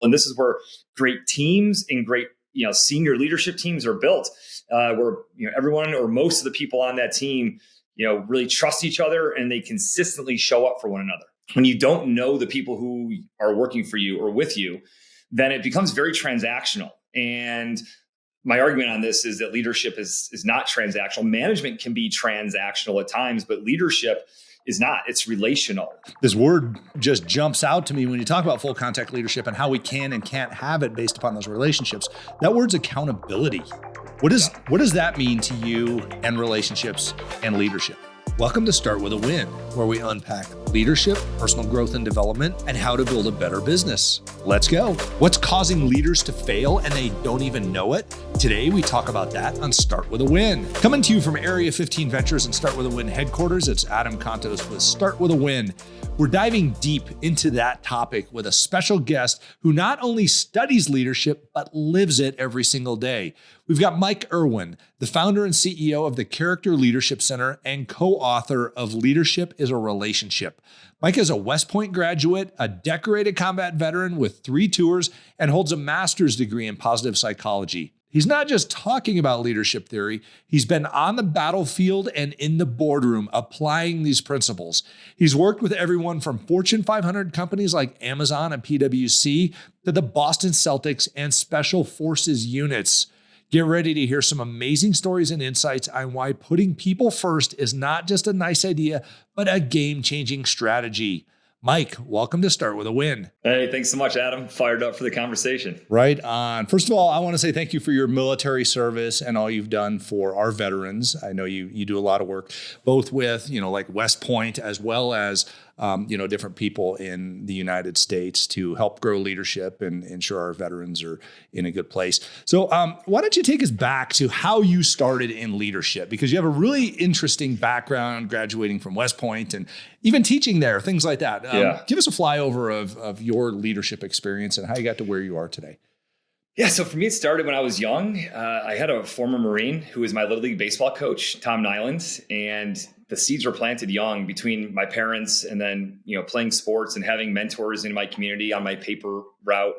And this is where great teams and great, senior leadership teams are built, where, everyone or most of the people on that team, really trust each other and they consistently show up for one another. When you don't know the people who are working for you or with you, then it becomes very transactional. And my argument on this is that leadership is not transactional. Management can be transactional at times, but leadership is not. It's relational. This word just jumps out to me when you talk about full contact leadership and how we can and can't have it based upon those relationships. That word's accountability. What does that mean to you and relationships and leadership? Welcome to Start With a Win, where we unpack leadership, personal growth and development, and how to build a better business. Let's go. What's causing leaders to fail and they don't even know it? Today, we talk about that on Start With a Win. Coming to you from Area 15 Ventures and Start With a Win headquarters, it's Adam Contos with Start With a Win. We're diving deep into that topic with a special guest who not only studies leadership, but lives it every single day. We've got Mike Erwin, the founder and CEO of the Character Leadership Center and co-author of Leadership is a Relationship. Mike is a West Point graduate, a decorated combat veteran with 3 tours, and holds a master's degree in positive psychology. He's not just talking about leadership theory. He's been on the battlefield and in the boardroom applying these principles. He's worked with everyone from Fortune 500 companies like Amazon and PwC to the Boston Celtics and Special Forces units. Get ready to hear some amazing stories and insights on why putting people first is not just a nice idea, but a game-changing strategy. Mike, welcome to Start With a Win. Hey, thanks so much, Adam. Fired up for the conversation. Right on. First of all, I want to say thank you for your military service and all you've done for our veterans. I know you do a lot of work, both with, like West Point, as well as, different people in the United States to help grow leadership and ensure our veterans are in a good place. So why don't you take us back to how you started in leadership? Because you have a really interesting background graduating from West Point and even teaching there, things like that. Give us a flyover of your leadership experience and how you got to where you are today. Yeah, so for me, it started when I was young. I had a former Marine who was my Little League baseball coach, Tom Nyland, and the seeds were planted young between my parents and then, playing sports and having mentors in my community on my paper route.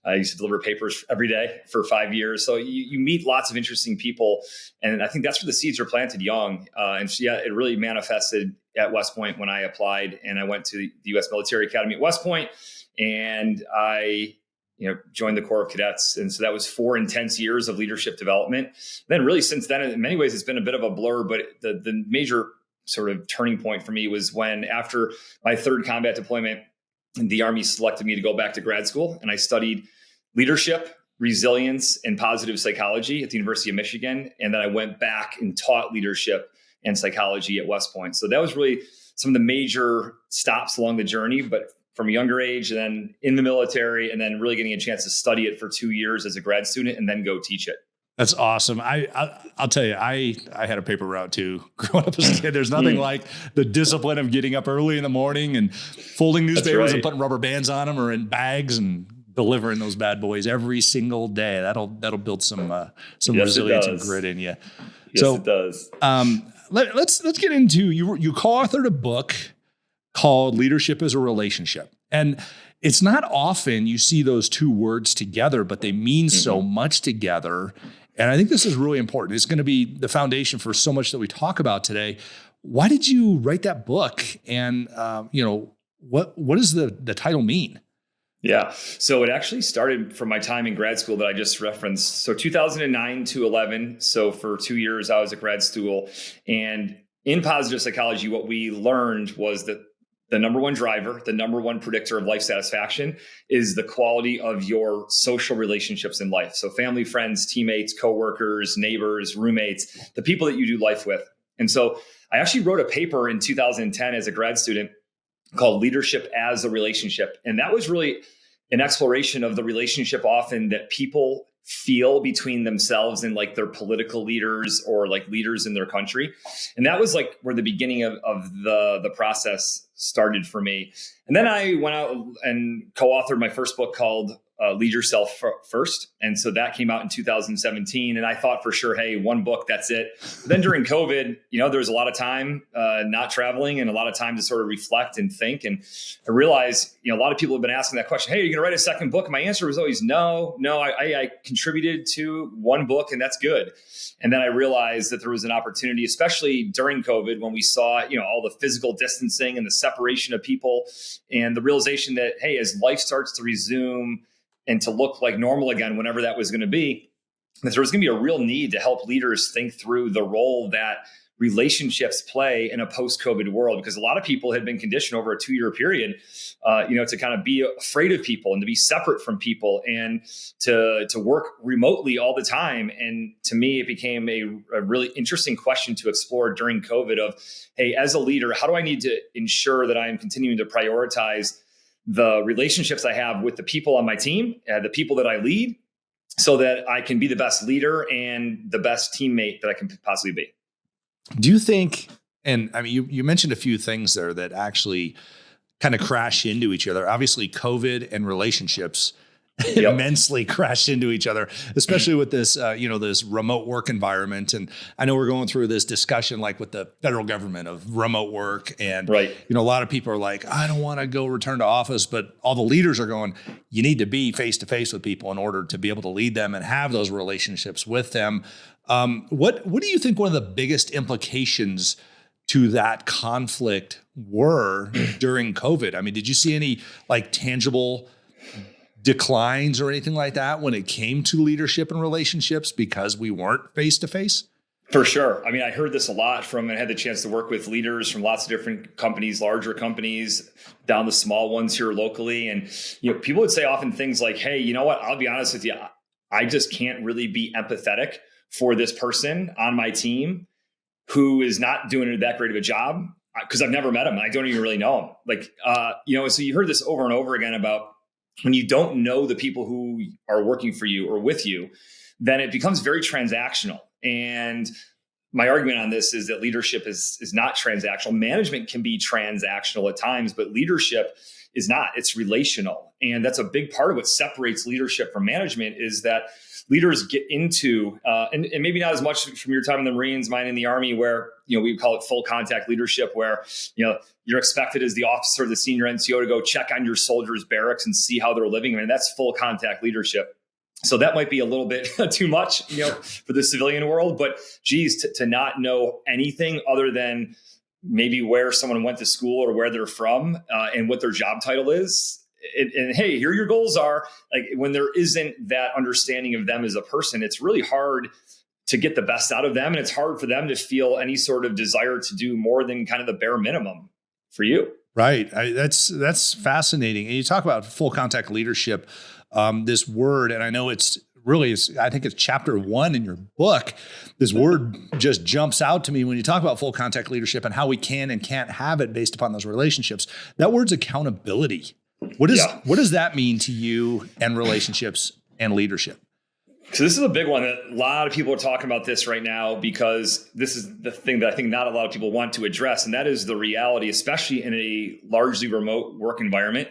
I used to deliver papers every day for 5 years. So you meet lots of interesting people. And I think that's where the seeds were planted young. It really manifested at West Point when I applied and I went to the U.S. Military Academy at West Point and I joined the Corps of Cadets. And so that was 4 intense years of leadership development. Then really since then, in many ways, it's been a bit of a blur, but the major sort of turning point for me was when after my 3rd combat deployment, the Army selected me to go back to grad school. And I studied leadership, resilience, and positive psychology at the University of Michigan. And then I went back and taught leadership and psychology at West Point. So that was really some of the major stops along the journey, but from a younger age and then in the military and then really getting a chance to study it for 2 years as a grad student and then go teach it. That's awesome. I'll tell you, I had a paper route too. Growing up as a kid, there's nothing like the discipline of getting up early in the morning and folding newspapers and putting rubber bands on them or in bags and delivering those bad boys every single day. That'll build some resilience and grit in you. Yes, it does. Let's get into you co-authored a book called Leadership is a Relationship. And it's not often you see those 2 words together, but they mean so much together. And I think this is really important. It's going to be the foundation for so much that we talk about today. Why did you write that book? And, what does the title mean? Yeah. So it actually started from my time in grad school that I just referenced. So 2009 to 11. So for 2 years, I was at grad school. And in positive psychology, what we learned was that the number one driver, the number one predictor of life satisfaction is the quality of your social relationships in life. So family, friends, teammates, coworkers, neighbors, roommates, the people that you do life with. And so I actually wrote a paper in 2010 as a grad student called Leadership as a Relationship. And that was really an exploration of the relationship often that people feel between themselves and like their political leaders or like leaders in their country. And that was like where the beginning of the process started for me. And then I went out and co-authored my first book called Lead Yourself First. And so that came out in 2017. And I thought for sure, hey, 1 book, that's it. But then during COVID, there was a lot of time not traveling and a lot of time to sort of reflect and think. And I realized, a lot of people have been asking that question. Hey, are you going to write a second book? And my answer was always no. I contributed to one book and that's good. And then I realized that there was an opportunity, especially during COVID, when we saw, all the physical distancing and the separation of people, and the realization that, hey, as life starts to resume and to look like normal again, whenever that was going to be, that there was going to be a real need to help leaders think through the role that relationships play in a post-COVID world, because a lot of people had been conditioned over a 2-year period, to kind of be afraid of people and to be separate from people and to work remotely all the time. And to me, it became a really interesting question to explore during COVID of, hey, as a leader, how do I need to ensure that I am continuing to prioritize the relationships I have with the people on my team, the people that I lead, so that I can be the best leader and the best teammate that I can possibly be. Do you think, and I mean, you mentioned a few things there that actually kind of crash into each other. Obviously, COVID and relationships immensely crash into each other, especially with this, this remote work environment. And I know we're going through this discussion, like with the federal government, of remote work. And, a lot of people are like, I don't want to go return to office, but all the leaders are going, you need to be face to face with people in order to be able to lead them and have those relationships with them. What do you think one of the biggest implications to that conflict were during COVID? I mean, did you see any tangible declines or anything like that when it came to leadership and relationships because we weren't face to face? For sure. I mean, I heard this a lot and had the chance to work with leaders from lots of different companies, larger companies, down to small ones here locally. And, people would say often things like, hey, you know what? I'll be honest with you. I just can't really be empathetic for this person on my team who is not doing that great of a job, because I've never met him and I don't even really know him. So you heard this over and over again about when you don't know the people who are working for you or with you, then it becomes very transactional. And my argument on this is that leadership is not transactional. Management can be transactional at times, but leadership is not. It's relational. And that's a big part of what separates leadership from management, is that leaders get into, and maybe not as much from your time in the Marines, mine in the Army, where, we call it full contact leadership, where, you're expected as the officer, the senior NCO, to go check on your soldiers' barracks and see how they're living. I mean, that's full contact leadership. So that might be a little bit too much, for the civilian world, but geez, to not know anything other than maybe where someone went to school or where they're from, and what their job title is. And hey, here your goals are. Like, when there isn't that understanding of them as a person, it's really hard to get the best out of them. And it's hard for them to feel any sort of desire to do more than kind of the bare minimum for you. Right. That's fascinating. And you talk about full contact leadership, this word, and I know I think it's chapter 1 in your book. This word just jumps out to me when you talk about full contact leadership and how we can and can't have it based upon those relationships. That word's accountability. What does that mean to you and relationships and leadership? So this is a big one that a lot of people are talking about this right now, because this is the thing that I think not a lot of people want to address. And that is the reality, especially in a largely remote work environment,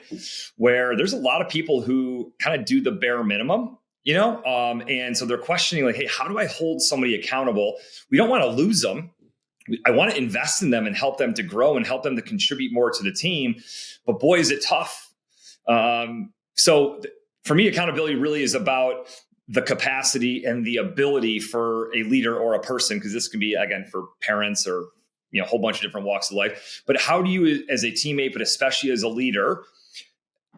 where there's a lot of people who kind of do the bare minimum, and so they're questioning, like, hey, how do I hold somebody accountable? We don't want to lose them. I want to invest in them and help them to grow and help them to contribute more to the team. But boy, is it tough. So for me, accountability really is about the capacity and the ability for a leader or a person, because this can be, again, for parents or, a whole bunch of different walks of life. But how do you, as a teammate, but especially as a leader,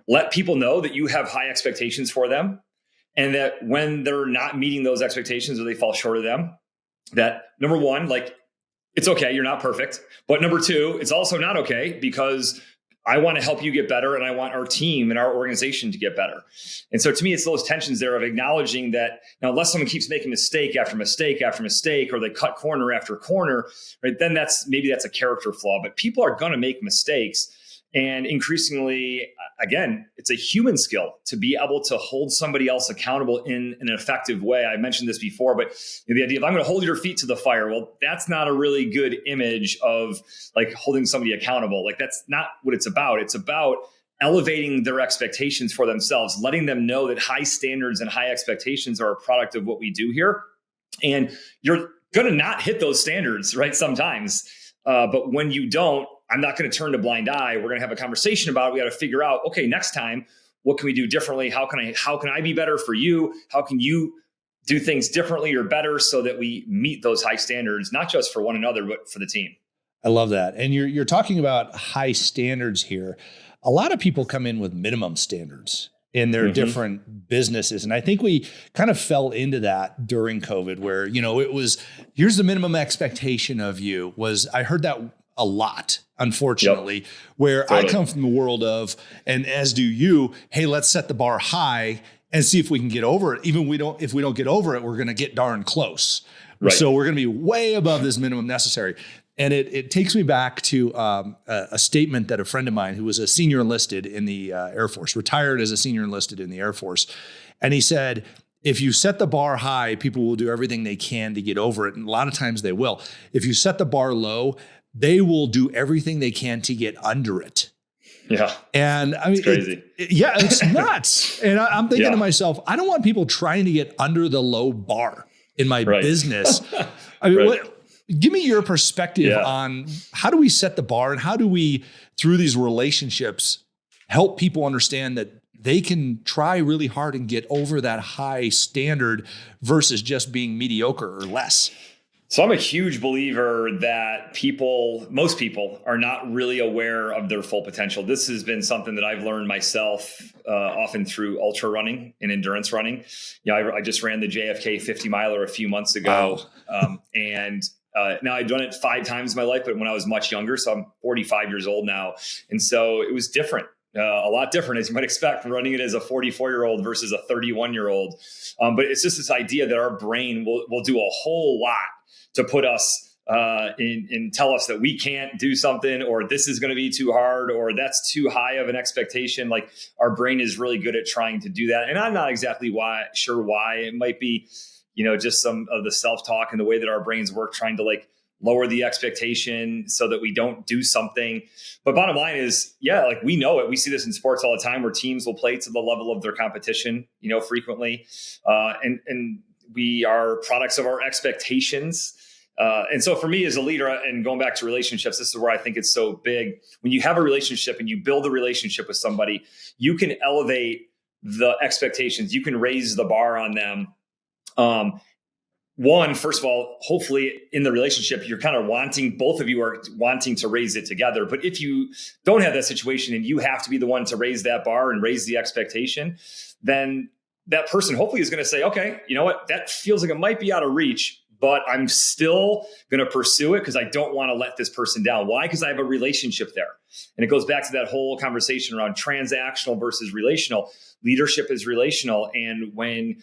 let people know that you have high expectations for them, and that when they're not meeting those expectations or they fall short of them, that number one, it's okay, you're not perfect. But number two, it's also not okay, because I want to help you get better, and I want our team and our organization to get better. And so to me, it's those tensions there of acknowledging that, unless someone keeps making mistake after mistake after mistake, or they cut corner after corner, right, then that's a character flaw. But people are going to make mistakes. And increasingly, again, it's a human skill to be able to hold somebody else accountable in an effective way. I mentioned this before, but the idea of, I'm going to hold your feet to the fire. Well, that's not a really good image of holding somebody accountable. That's not what it's about. It's about elevating their expectations for themselves, letting them know that high standards and high expectations are a product of what we do here. And you're going to not hit those standards, right? Sometimes. But when you don't, I'm not going to turn a blind eye. We're going to have a conversation about it. We got to figure out, okay, next time, what can we do differently? How can I be better for you? How can you do things differently or better so that we meet those high standards, not just for one another, but for the team? I love that. And you're talking about high standards here. A lot of people come in with minimum standards in their different businesses. And I think we kind of fell into that during COVID where, it was, here's the minimum expectation of you. I heard that a lot, unfortunately, where I come from the world of, and as do you, hey, let's set the bar high and see if we can get over it. Even if we don't get over it, we're going to get darn close. Right. So we're going to be way above this minimum necessary. And it takes me back to a statement that a friend of mine who was a senior enlisted in the Air Force, retired as a senior enlisted in the Air Force. And he said, if you set the bar high, people will do everything they can to get over it. And a lot of times they will. If you set the bar low, they will do everything they can to get under it. Yeah. And I mean, it's crazy. It's nuts. And I'm thinking to myself, I don't want people trying to get under the low bar in my business. I mean, give me your perspective on how do we set the bar and how do we, through these relationships, help people understand that they can try really hard and get over that high standard versus just being mediocre or less? So I'm a huge believer that most people are not really aware of their full potential. This has been something that I've learned myself often through ultra running and endurance running. I just ran the JFK 50 miler a few months ago. Wow. Now I've done it 5 times in my life, but when I was much younger, so I'm 45 years old now. And so it was different, a lot different, as you might expect, running it as a 44-year-old versus a 31-year-old. But it's just this idea that our brain will do a whole lot to put us and tell us that we can't do something, or this is going to be too hard, or that's too high of an expectation. Like, our brain is really good at trying to do that. And I'm not exactly sure why. It might be, just some of the self-talk and the way that our brains work, trying to lower the expectation so that we don't do something. But bottom line is, we know it. We see this in sports all the time where teams will play to the level of their competition, frequently. And we are products of our expectations. And so for me as a leader, and going back to relationships, this is where I think it's so big. When you have a relationship and you build a relationship with somebody, you can elevate the expectations. You can raise the bar on them. First of all, hopefully in the relationship, you're kind of both of you are wanting to raise it together. But if you don't have that situation and you have to be the one to raise that bar and raise the expectation, then that person hopefully is going to say, okay, you know what, that feels like it might be out of reach, but I'm still going to pursue it because I don't want to let this person down. Why? Because I have a relationship there. And it goes back to that whole conversation around transactional versus relational. Leadership is relational. And when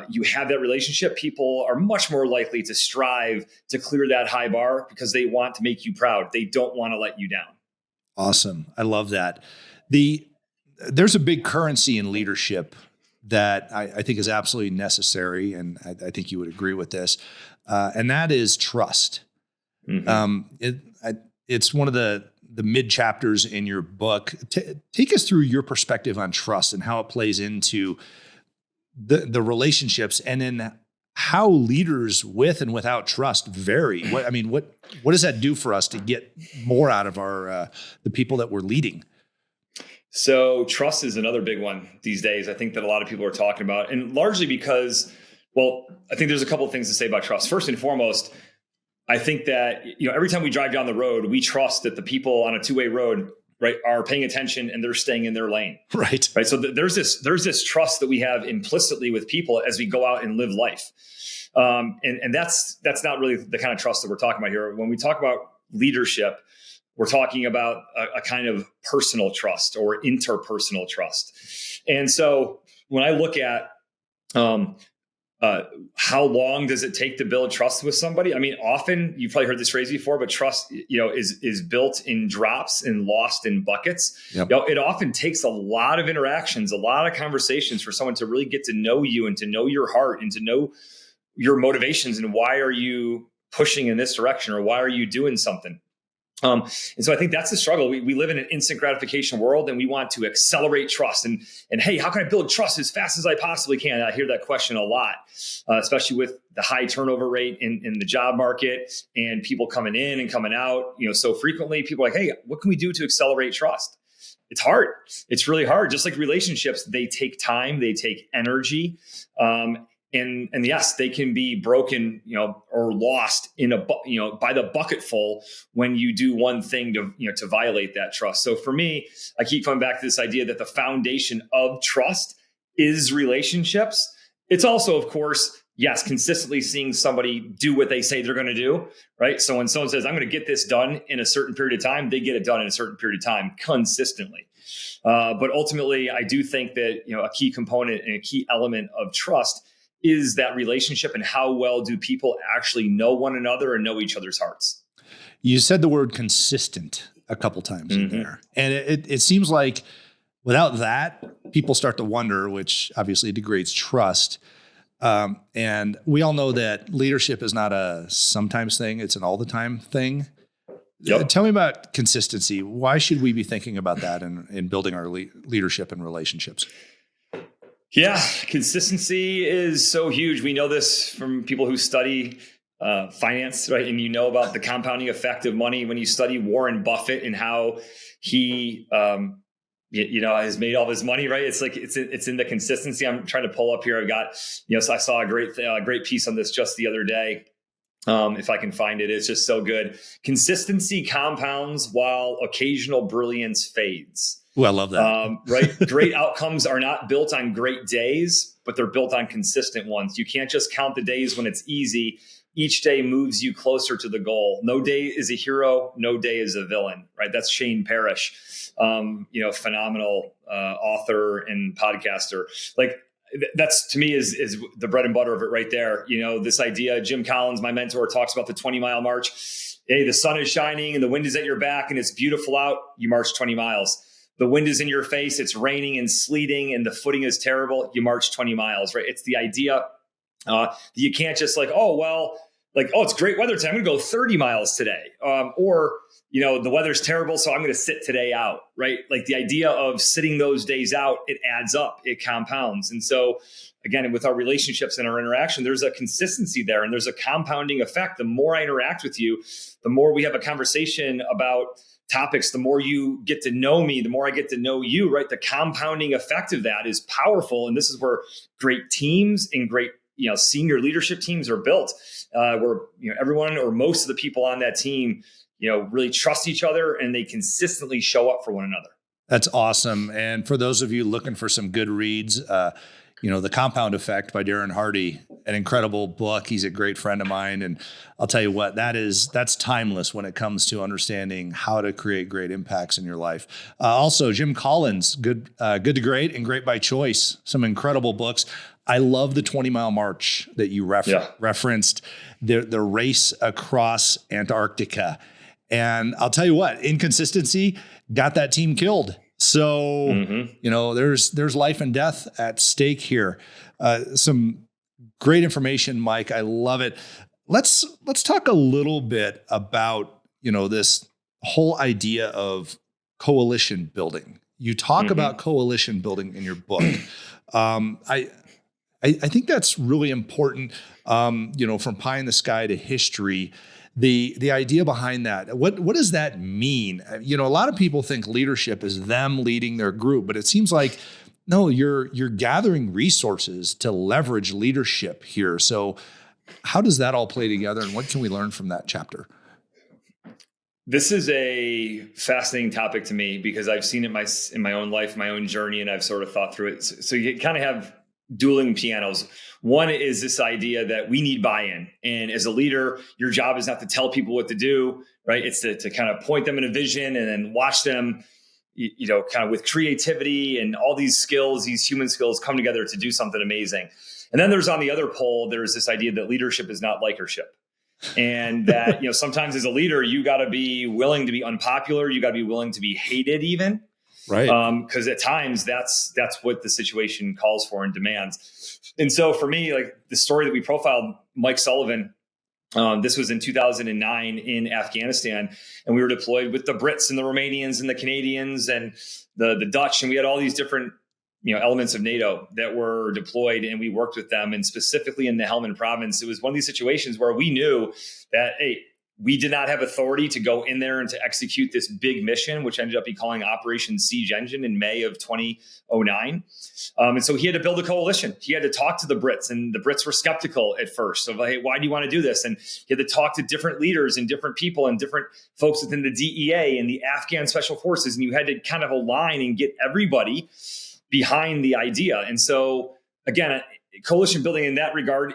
you have that relationship, people are much more likely to strive to clear that high bar because they want to make you proud. They don't want to let you down. Awesome. I love that. There's a big currency in leadership that I think is absolutely necessary, and I think you would agree with this, and that is trust. It's one of the mid chapters in your book. Take us through your perspective on trust and how it plays into the relationships, and then how leaders with and without trust vary. What does that do for us to get more out of the people that we're leading? So trust is another big one these days. I think that a lot of people are talking about, and largely because, I think there's a couple of things to say about trust. First and foremost, I think that, every time we drive down the road, we trust that the people on a two-way road, right, are paying attention and they're staying in their lane. Right. So there's this trust that we have implicitly with people as we go out and live life. And that's not really the kind of trust that we're talking about here. When we talk about leadership, we're talking about a kind of personal trust or interpersonal trust. And so when I look at how long does it take to build trust with somebody? Often you've probably heard this phrase before, but trust, is built in drops and lost in buckets. Yep. It often takes a lot of interactions, a lot of conversations for someone to really get to know you and to know your heart and to know your motivations and why are you pushing in this direction or why are you doing something? And so I think that's the struggle. We live in an instant gratification world, and we want to accelerate trust. And hey, how can I build trust as fast as I possibly can? I hear that question a lot, especially with the high turnover rate in the job market and people coming in and coming out, so frequently. People are like, hey, what can we do to accelerate trust? It's hard. It's really hard. Just like relationships, they take time, they take energy. And yes, they can be broken, or lost by the bucketful when you do one thing to violate that trust. So for me, I keep coming back to this idea that the foundation of trust is relationships. It's also, of course, yes, consistently seeing somebody do what they say they're going to do, right? So when someone says, I'm going to get this done in a certain period of time, they get it done in a certain period of time consistently. But ultimately, I do think that, a key component and a key element of trust is that relationship, and how well do people actually know one another and know each other's hearts. You said the word consistent a couple times in there. And it seems like without that, people start to wonder, which obviously degrades trust. And we all know that leadership is not a sometimes thing, it's an all the time thing. Yep. Tell me about consistency. Why should we be thinking about that in building our leadership and relationships? Yeah, consistency is so huge. We know this from people who study finance, right? And about the compounding effect of money when you study Warren Buffett and how he, has made all his money, right? It's like it's in the consistency. I'm trying to pull up here. I've got, so I saw a great piece on this just the other day. If I can find it, it's just so good. Consistency compounds while occasional brilliance fades. Oh, I love that. Right. Great outcomes are not built on great days, but they're built on consistent ones. You can't just count the days when it's easy. Each day moves you closer to the goal. No day is a hero. No day is a villain. Right. That's Shane Parrish, phenomenal author and podcaster. Like, that's, to me, is the bread and butter of it right there. This idea, Jim Collins, my mentor, talks about the 20-mile march. Hey, the sun is shining and the wind is at your back and it's beautiful out. You march 20 miles. The wind is in your face. It's raining and sleeting and the footing is terrible. You march 20 miles, right? It's the idea that you can't just it's great weather today, I'm going to go 30 miles today. Or the weather's terrible, so I'm going to sit today out, right? Like the idea of sitting those days out, it adds up, it compounds. And so again, with our relationships and our interaction, there's a consistency there and there's a compounding effect. The more I interact with you, the more we have a conversation about topics, the more you get to know me, the more I get to know you, right? The compounding effect of that is powerful. And this is where great teams and great, senior leadership teams are built, where, everyone or most of the people on that team, really trust each other and they consistently show up for one another. That's awesome. And for those of you looking for some good reads, The Compound Effect by Darren Hardy, an incredible book. He's a great friend of mine. And I'll tell you what, that's timeless when it comes to understanding how to create great impacts in your life. Also, Jim Collins, Good to Great and Great by Choice, some incredible books. I love the 20-mile march that you referenced, the race across Antarctica. And I'll tell you what, inconsistency got that team killed. So, there's life and death at stake here. Some great information, Mike. I love it. Let's talk a little bit about, this whole idea of coalition building. You talk about coalition building in your book. I think that's really important, from pie in the sky to history. The idea behind that, what does that mean? A lot of people think leadership is them leading their group, but it seems like, no, you're gathering resources to leverage leadership here. So how does that all play together and what can we learn from that chapter? This is a fascinating topic to me because I've seen it in my own life, my own journey, and I've sort of thought through it. So you kind of have dueling pianos. One is this idea that we need buy-in. And as a leader, your job is not to tell people what to do, right? It's to kind of point them in a vision and then watch them, kind of with creativity and all these skills, these human skills come together to do something amazing. And then there's on the other pole, there's this idea that leadership is not likership. And that, sometimes as a leader, you got to be willing to be unpopular. You got to be willing to be hated even. Right. Because at times that's what the situation calls for and demands. And so for me, like the story that we profiled, Mike Sullivan, This was in 2009 in Afghanistan, and we were deployed with the Brits and the Romanians and the Canadians and the Dutch, and we had all these different elements of NATO that were deployed, and we worked with them. And specifically in the Helmand province, it was one of these situations where we knew that, hey, we did not have authority to go in there and to execute this big mission, which ended up be calling Operation Siege Engine in May of 2009. And so he had to build a coalition. He had to talk to the Brits, and the Brits were skeptical at first of, hey, why do you want to do this? And he had to talk to different leaders and different people and different folks within the DEA and the Afghan Special Forces. And you had to kind of align and get everybody behind the idea. And so, again, coalition building in that regard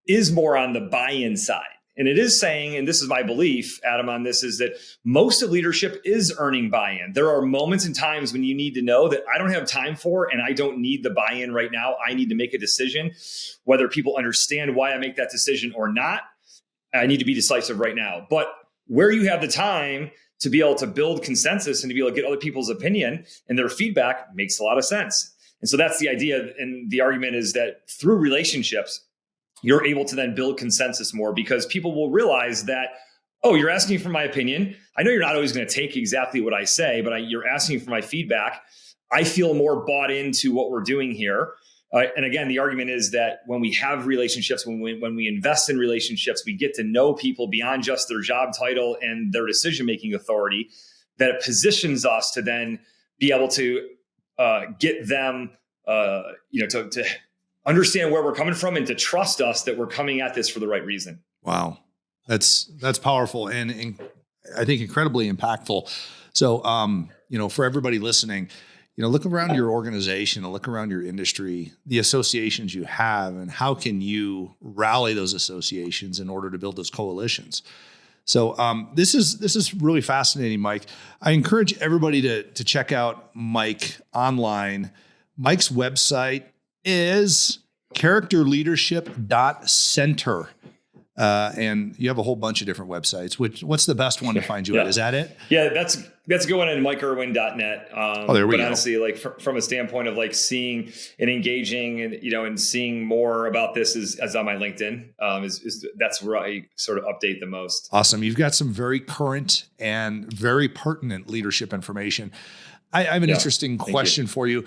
is more on the buy-in side. And it is saying, and this is my belief, Adam, on this, is that most of leadership is earning buy-in. There are moments and times when you need to know that I don't have time for, and I don't need the buy-in right now. I need to make a decision, whether people understand why I make that decision or not. I need to be decisive right now. But where you have the time to be able to build consensus and to be able to get other people's opinion and their feedback makes a lot of sense. And so that's the idea. And the argument is that through relationships, you're able to then build consensus more, because people will realize that, oh, you're asking for my opinion. I know you're not always going to take exactly what I say, but you're asking for my feedback. I feel more bought into what we're doing here. And again, the argument is that when we have relationships, when we invest in relationships, we get to know people beyond just their job title and their decision-making authority, that it positions us to then be able to get them, to understand where we're coming from and to trust us that we're coming at this for the right reason. Wow. That's powerful and I think incredibly impactful. So, for everybody listening, look around your organization and look around your industry, the associations you have, and how can you rally those associations in order to build those coalitions? So this is really fascinating, Mike. I encourage everybody to check out Mike online. Mike's website is characterleadership.center. And you have a whole bunch of different websites. What's the best one to find you at? Is that it? Yeah, that's going on MikeErwin.net. There we go. But honestly, like from a standpoint of like seeing and engaging and and seeing more about this is on my LinkedIn. That's where I sort of update the most. Awesome. You've got some very current and very pertinent leadership information. I have an interesting question for you.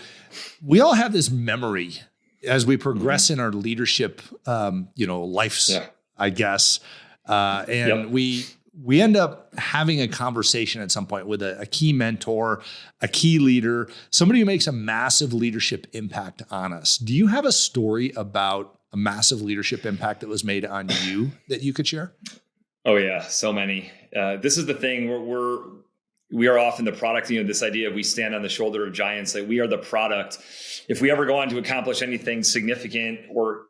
We all have this memory as we progress in our leadership, lives. I guess. We end up having a conversation at some point with a key mentor, a key leader, somebody who makes a massive leadership impact on us. Do you have a story about a massive leadership impact that was made on you that you could share? Oh yeah, so many. This is the thing we are often the product, this idea of we stand on the shoulder of giants, like we are the product. If we ever go on to accomplish anything significant or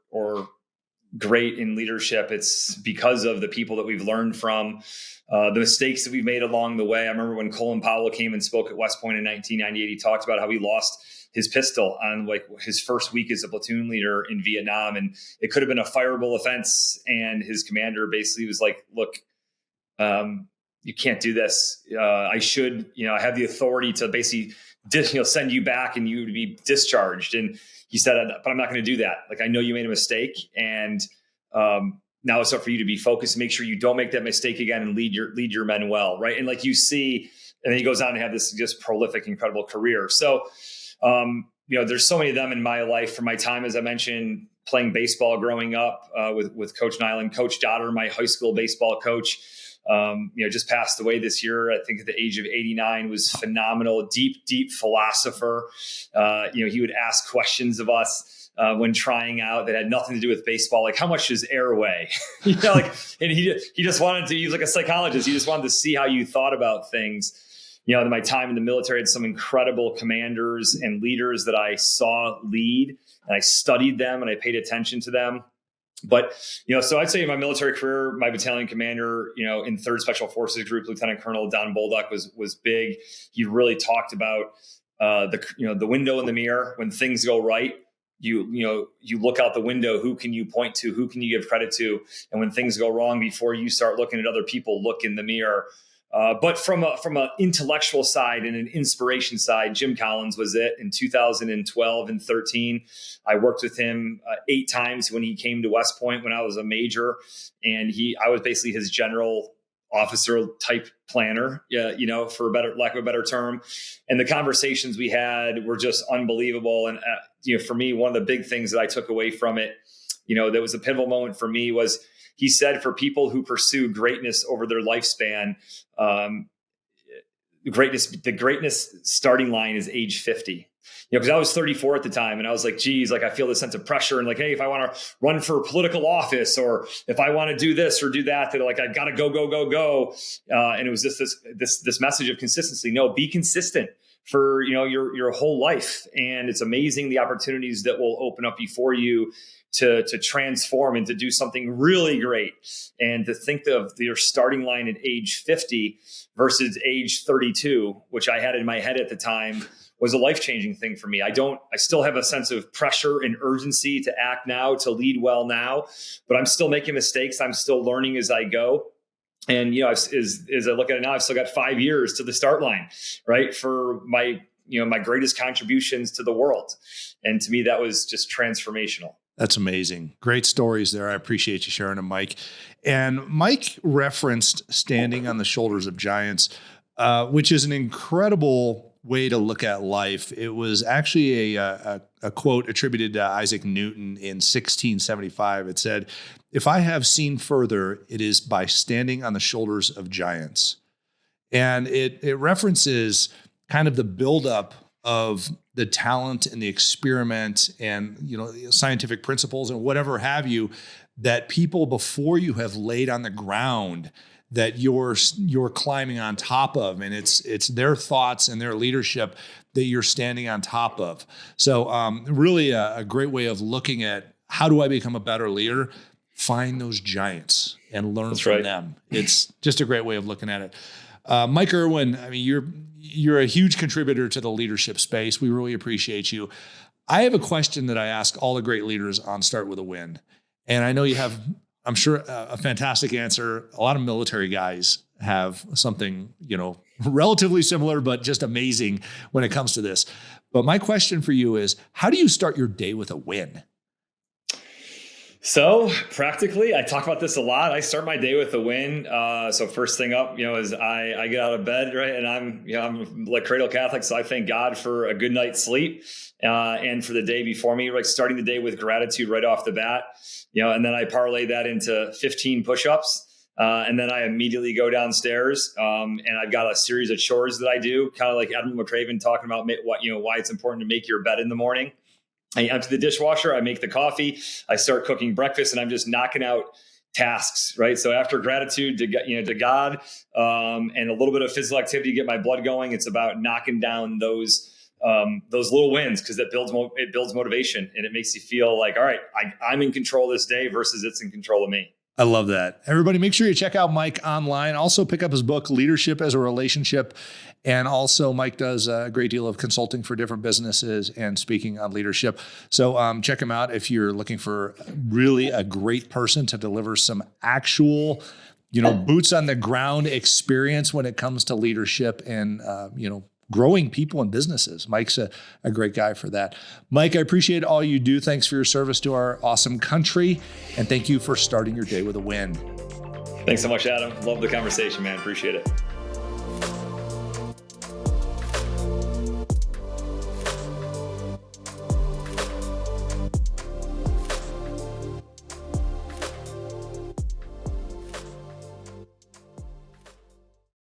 great in leadership, it's because of the people that we've learned from, the mistakes that we've made along the way. I remember when Colin Powell came and spoke at West Point in 1998, he talked about how he lost his pistol on like his first week as a platoon leader in Vietnam. And it could have been a fireable offense. And his commander basically was like, look, you can't do this. I have the authority to basically send you back and you to be discharged. And he said, but I'm not going to do that. Like, I know you made a mistake, and now it's up for you to be focused and make sure you don't make that mistake again and lead your men well. Right. And like you see, and then he goes on to have this just prolific, incredible career. So, there's so many of them in my life from my time, as I mentioned, playing baseball growing up with Coach Nyland. Coach Dotter, my high school baseball coach, just passed away this year. I think at the age of 89, was phenomenal, deep philosopher. He would ask questions of us when trying out that had nothing to do with baseball. Like, how much does air weigh? And he just wanted to, he was like a psychologist. He just wanted to see how you thought about things. In my time in the military, I had some incredible commanders and leaders that I saw lead, and I studied them and I paid attention to them. But, so I'd say in my military career, my battalion commander, in 3rd Special Forces Group, Lieutenant Colonel Don Bolduc was big. He really talked about the window in the mirror. When things go right, you look out the window. Who can you point to? Who can you give credit to? And when things go wrong, before you start looking at other people, look in the mirror. But from an intellectual side and an inspiration side, Jim Collins was it. In 2012 and 13, I worked with him 8 times when he came to West Point when I was a major, and I was basically his general officer type planner, for lack of a better term. And the conversations we had were just unbelievable. And for me, one of the big things that I took away from it, that was a pivotal moment for me was, he said, for people who pursue greatness over their lifespan, the greatness starting line is age 50. Because I was 34 at the time, and I was like, geez, I feel this sense of pressure, and hey, if I want to run for political office, or if I want to do this or do that, that I got to go. And it was just this message of consistency. No, be consistent for your whole life, and it's amazing the opportunities that will open up before you to transform and to do something really great. And to think of your starting line at age 50 versus age 32, which I had in my head at the time, was a life-changing thing for me. I still have a sense of pressure and urgency to act now, to lead well now, but I'm still making mistakes. I'm still learning as I go. And, as I look at it now, I've still got 5 years to the start line, right? For my greatest contributions to the world. And to me, that was just transformational. That's amazing. Great stories there. I appreciate you sharing them, Mike. And Mike referenced standing on the shoulders of giants, which is an incredible way to look at life. It was actually a quote attributed to Isaac Newton in 1675. It said, "If I have seen further, it is by standing on the shoulders of giants." And it references kind of the buildup of the talent and the experiment and, scientific principles and whatever have you, that people before you have laid on the ground that you're climbing on top of. And it's their thoughts and their leadership that you're standing on top of. So really a great way of looking at, how do I become a better leader? Find those giants and learn from them. It's just a great way of looking at it. Mike Erwin, you're a huge contributor to the leadership space. We really appreciate you. I have a question that I ask all the great leaders on Start With a Win. And I know you have, I'm sure, a fantastic answer. A lot of military guys have something, relatively similar, but just amazing when it comes to this. But my question for you is, how do you start your day with a win? So practically, I talk about this a lot. I start my day with a win. So first thing up, is I get out of bed, right? And I'm like cradle Catholic. So I thank God for a good night's sleep, and for the day before me, like starting the day with gratitude right off the bat, and then I parlay that into 15 push-ups. And then I immediately go downstairs, and I've got a series of chores that I do, kind of like Adam McCraven talking about why it's important to make your bed in the morning. I empty the dishwasher, I make the coffee, I start cooking breakfast, and I'm just knocking out tasks, right? So after gratitude to God, and a little bit of physical activity to get my blood going, it's about knocking down those little wins, because it builds motivation, and it makes you feel like, all right, I'm in control this day versus it's in control of me. I love that. Everybody, make sure you check out Mike online. Also pick up his book, Leadership as a Relationship. And also Mike does a great deal of consulting for different businesses and speaking on leadership. So check him out if you're looking for really a great person to deliver some actual, boots on the ground experience when it comes to leadership and, growing people and businesses. Mike's a great guy for that. Mike, I appreciate all you do. Thanks for your service to our awesome country. And thank you for starting your day with a win. Thanks so much, Adam. Love the conversation, man. Appreciate it.